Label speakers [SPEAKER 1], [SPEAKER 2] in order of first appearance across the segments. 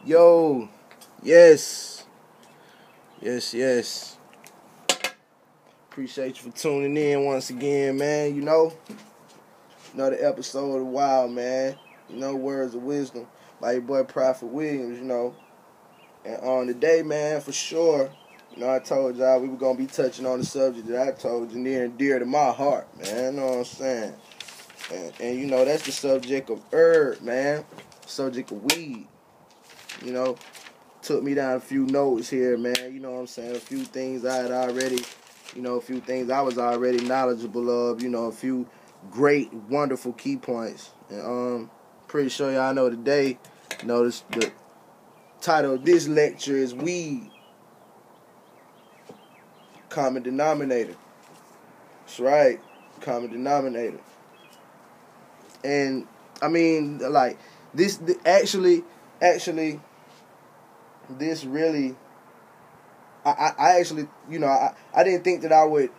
[SPEAKER 1] Yo, yes, yes. Appreciate you for tuning in once again, man. Another episode of Wild, man. Words of wisdom by your boy Prophet Williams, And on today, man, for sure, I told y'all we were going to be touching on the subject that I told you near and dear to my heart, man. You know what I'm saying? And that's the subject of herb, man. Subject of weed. Took me down a few notes here, man. You know what I'm saying? A few things I had already, a few things I was already knowledgeable of, a few great, wonderful key points. And pretty sure y'all know today, the title of this lecture is Weed, Common Denominator. That's right, common denominator. And, I mean, like, this actually, this really, I actually, I didn't think that I would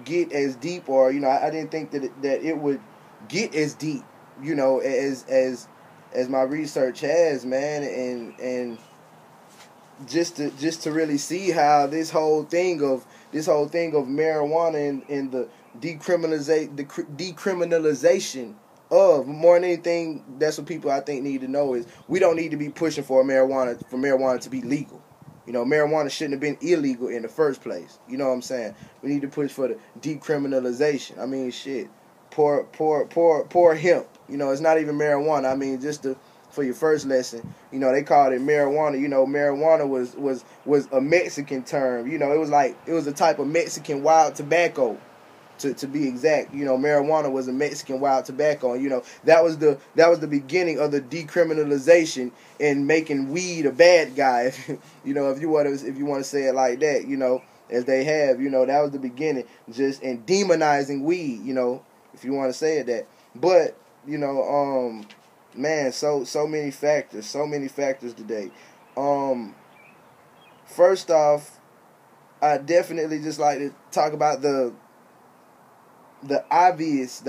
[SPEAKER 1] get as deep, or I didn't think that it would get as deep, as my research has, man, and just to really see how this whole thing of marijuana and the decriminalization of, more than anything, that's what people I think need to know is we don't need to be pushing for marijuana to be legal. Marijuana shouldn't have been illegal in the first place. You know what I'm saying? We need to push for the decriminalization. I mean, shit. Pour hemp. It's not even marijuana. I mean, for your first lesson, they called it marijuana. Marijuana was a Mexican term. It was a type of Mexican wild tobacco. To be exact, marijuana was a Mexican wild tobacco, and that was the beginning of the decriminalization and making weed a bad guy. If you want to say it like that, as they have, that was the beginning, just in demonizing weed, if you want to say it that. But man, so many factors today. First off, I definitely just like to talk about the obvious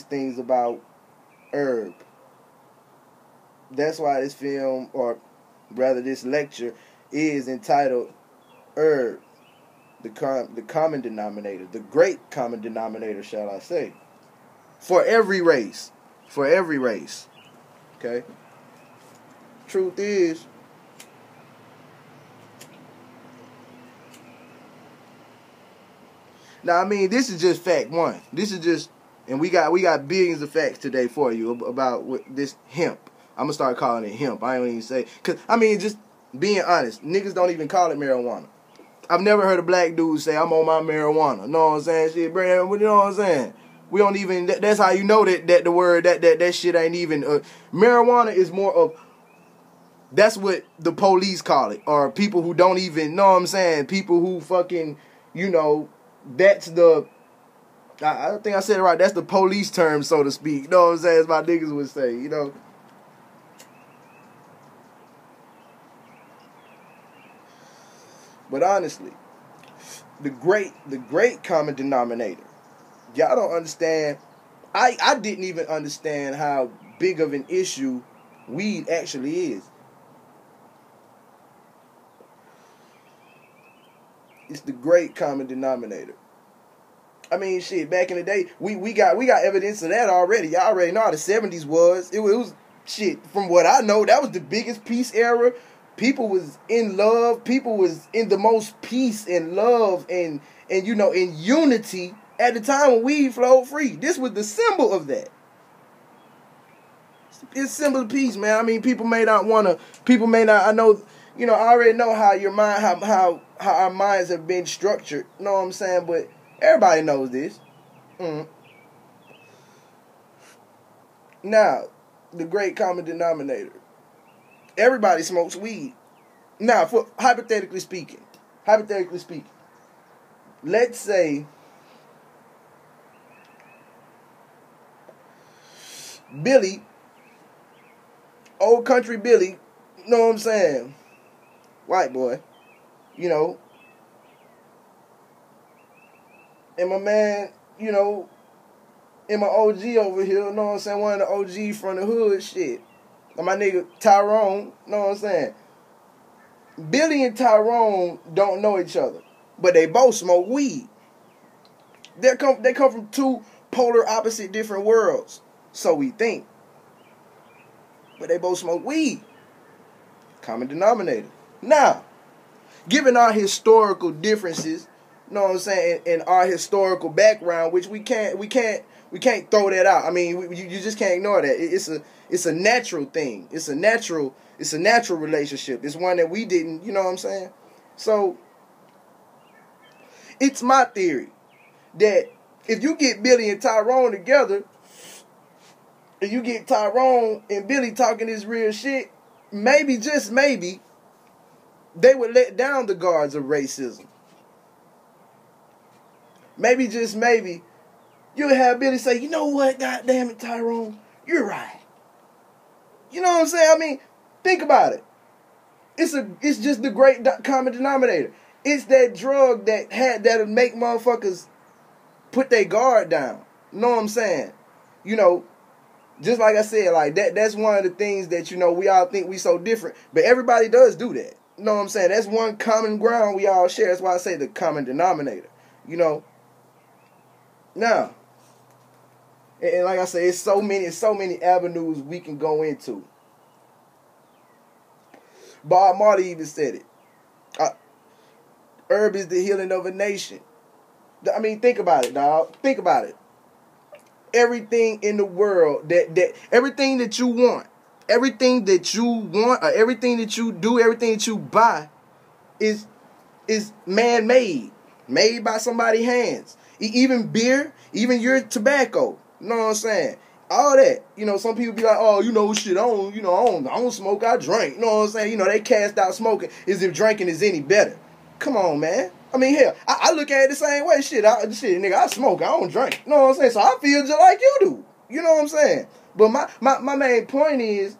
[SPEAKER 1] things about herb. That's why this film, or rather this lecture, is entitled Herb, the common denominator, the great common denominator, shall I say, for every race. Okay? Truth is, now, I mean, this is just fact one. This is just, and we got billions of facts today for you about this hemp. I'm gonna start calling it hemp. I ain't even say, cause I mean, just being honest, niggas don't even call it marijuana. I've never heard a black dude say I'm on my marijuana. Know what I'm saying? Shit, bro. You know what I'm saying? We don't even. That's how you know that the word that shit ain't even. Marijuana is more of. That's what the police call it, or people who don't even know what I'm saying. People who fucking, that's the, I think I said it right, that's the police term, so to speak. You know what I'm saying? As my niggas would say, But honestly, the great common denominator, y'all don't understand. I didn't even understand how big of an issue weed actually is. It's the great common denominator. I mean, shit, back in the day, we got evidence of that already. Y'all already know how the 70s was. It was, shit, from what I know, that was the biggest peace era. People was in love. People was in the most peace and love and in unity at the time when weed flowed free. This was the symbol of that. It's symbol of peace, man. I mean, I know, I already know how your mind, how our minds have been structured. You know what I'm saying? But everybody knows this. Now, the great common denominator. Everybody smokes weed. Now, hypothetically speaking, let's say Billy, old country Billy, you know what I'm saying? White boy, and my man, and my OG over here, you know what I'm saying? One of the OGs from the hood, shit. And my nigga Tyrone, know what I'm saying? Billy and Tyrone don't know each other, but they both smoke weed. They come from two polar opposite different worlds, so we think. But they both smoke weed. Common denominator. Now, given our historical differences, you know what I'm saying, and our historical background, which we can't throw that out. I mean, you just can't ignore that. It's a natural thing. It's a natural relationship. It's one that we didn't, you know what I'm saying? So, it's my theory that if you get Billy and Tyrone together, and you get Tyrone and Billy talking this real shit, maybe, just maybe, they would let down the guards of racism. Maybe, just maybe, you'll have Billy say, you know what, God damn it, Tyrone, you're right. You know what I'm saying? I mean, think about it. It's just the great common denominator. It's that drug that'll make motherfuckers put their guard down. You know what I'm saying? You know, just like I said, like that's one of the things that, you know, we all think we so different, but everybody does do that. You know what I'm saying? That's one common ground we all share. That's why I say the common denominator. You know. Now, and like I say, it's so many avenues we can go into. Bob Marley even said it. Herb is the healing of a nation. I mean, think about it, dog. Think about it. Everything in the world, everything that you want, or everything that you do, everything that you buy is man-made, made by somebody's hands. Even beer, even your tobacco. You know what I'm saying? All that. You know, some people be like, oh, you know, shit, I don't smoke, I drink. You know what I'm saying? You know, they cast out smoking as if drinking is any better. Come on, man. I mean, hell, I look at it the same way. Shit, nigga, I smoke, I don't drink. You know what I'm saying? So I feel just like you do. You know what I'm saying? But my main point is,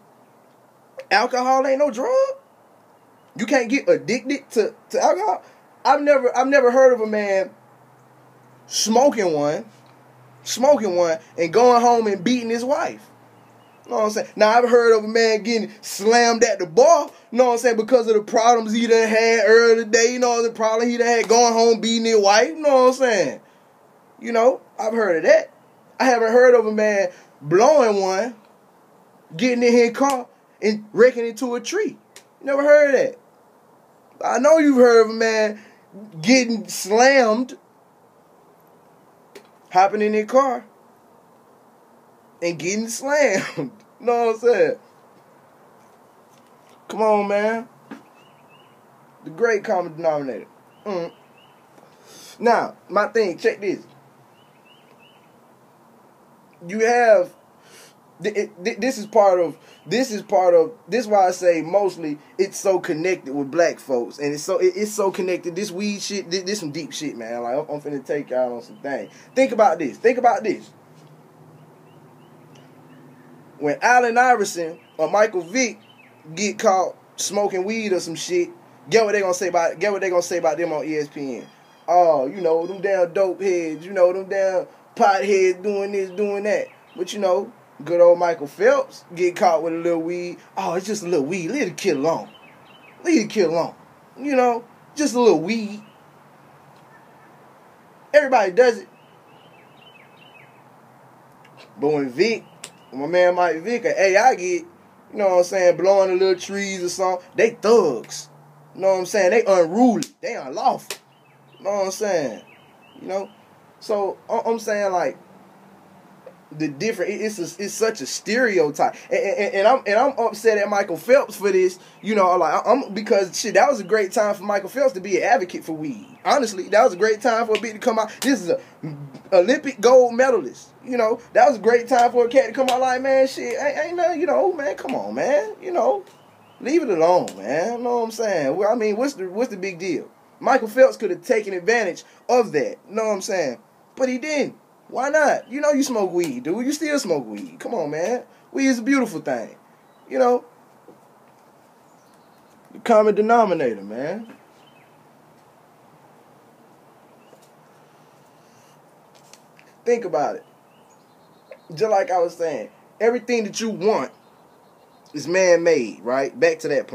[SPEAKER 1] alcohol ain't no drug. You can't get addicted to alcohol. I've never heard of a man smoking one, and going home and beating his wife. You know what I'm saying? Now, I've heard of a man getting slammed at the bar, you know what I'm saying, because of the problems he done had earlier today, you know, the problem he done had going home beating his wife, you know what I'm saying? You know, I've heard of that. I haven't heard of a man blowing one, getting in his car, and wrecking into a tree. Never heard of that. I know you've heard of a man getting slammed, hopping in their car, and getting slammed. You know what I'm saying? Come on, man. The great common denominator. Now, my thing, check this. You have, this is why I say mostly it's so connected with black folks, and it's so connected. This weed shit, this some deep shit, man. Like, I'm finna take y'all on some things. Think about this. When Allen Iverson or Michael Vick get caught smoking weed or some shit, get what they gonna say about them on ESPN. Oh, you know, them damn dope heads, you know, them damn pot heads doing this, doing that. But you know, good old Michael Phelps get caught with a little weed. Oh, it's just a little weed. Leave the kid alone. You know, just a little weed. Everybody does it. But when my man Mike Vick, or AI get, you know what I'm saying, blowing the little trees or something, they thugs. You know what I'm saying? They unruly. They unlawful. You know what I'm saying? You know? So, I'm saying, like, the different, it's such a stereotype. And I'm upset at Michael Phelps for this, you know, like, because, shit, that was a great time for Michael Phelps to be an advocate for weed. Honestly, that was a great time for a bit to come out. This is a Olympic gold medalist. You know, that was a great time for a cat to come out like, man, shit, ain't nothing, you know, man, come on, man, you know, leave it alone, man, you know what I'm saying? Well, I mean, what's the big deal? Michael Phelps could have taken advantage of that, you know what I'm saying? But he didn't. Why not? You know you smoke weed, dude. You still smoke weed. Come on, man. Weed is a beautiful thing. You know, the common denominator, man. Think about it. Just like I was saying, everything that you want, It's man-made, right? Back to that point.